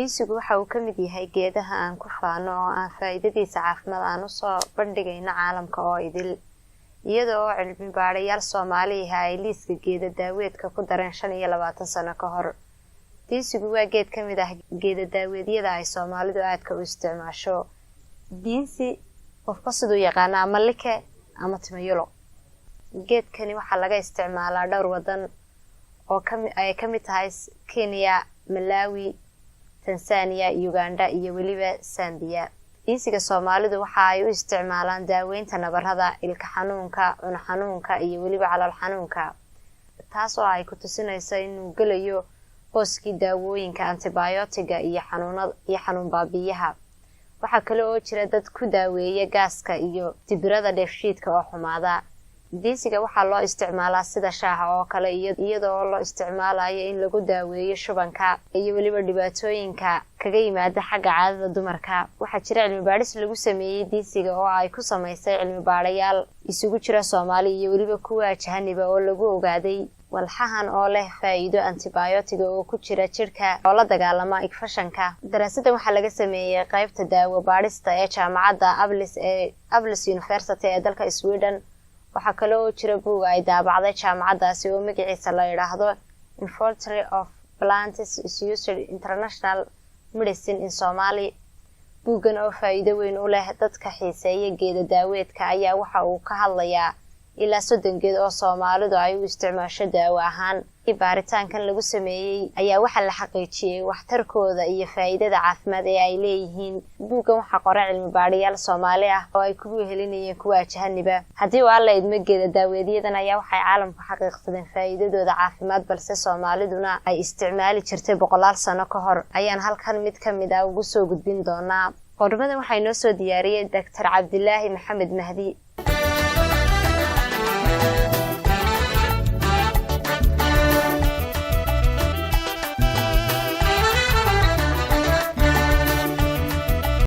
Diinsigu waxa uu ka mid yahay geedaha aan ku faano oo aan faa'iidadiisa caafimaad aan u soo bandhigayna caalamka oo idil, iyadoo cilmi baarayaal Soomaali ah ay liiska geeda daaweedka ku dareen 25 sano ka hor. Diinsigu waa geed ka mid ah geeda daaweedyada ay Soomaalidu aadka u isticmaasho. Diinsi qofka sidoo yaqaan ama like ama timayolo. Geedkani waxa laga isticmaalaa dhowr wadan oo ay ka mid tahay Kenya, Malawi, Tanzania, Uganda iyo waliba Zambia. Diinsiga Soomaalidu waxa ay u isticmaalaan daaweynta nabarrada, ilka xanuunka, cun xanuunka iyo waliba calool xanuunka, taas oo ay ku tusinayso inuu galayo qoyskii daawooyinka antibiyootiga iyo xanuun baabiyaha. Waxa kale oo jira dad ku daaweeya gaaska iyo dibirada dheefshiidka oo xumaada. Diinsiga waxa loo isticmaalaa sida shaaha oo kale iyadoo loo isticmaalayo in lagu daaweeyo shubanka iyo waliba dhibaatooyinka kaga yimaada xagga caadada dumarka. Waxa jira cilmi baaris lagu sameeyay diinsiga oo ay ku samaysay cilmi baarayaal isugu jira Soomaali iyo waliba kuwa ajnabiga oo lagu ogaaday walxahan oo leh faa'iido antibiyootiga oo ku jira jirka oo la dagaalama infekshanka. Daraasaddan waxa laga sameeyay qaybta daawo baarista ee jaamacadda Ablis University ee dalka Sweden. waxa kale oo jira buug ay daabacday jaamacadaasi oo magaciisa la yiraahdo Inventory of Plants Used in International Medicine in Somali. Buugan oo faa'iido weyn u leh dadka xiiseeya geeda daaweedka ayaa waxa uu ka hadlayaa ilaa 30 geed oo Soomaalidu ay u isticmaasho daawo ahaan. Baaritaankan lagu sameeyay ayaa waxa la xaqiijiyay waxtarkooda iyo faa'iidada caafimaad ee ay leeyihiin. Buugan waxa qoray cilmi baarayaal Soomaali ah oo ay ku wehelinayeen kuwa ajnabiga. Haddii waa la idmo geeda daaweedyadan ayaa waxay caalamku xaqiiqsadeen faa'iidadooda caafimaad, balse Soomaaliduna ay isticmaali jirtay 100 sano ka hor. Ayaan halkan mid ka mid ah ugu soo gudbin doonaa. Qormadan waxay noo soo diyaariyay Dr. Cabdilaahi Maxamed Mahdi.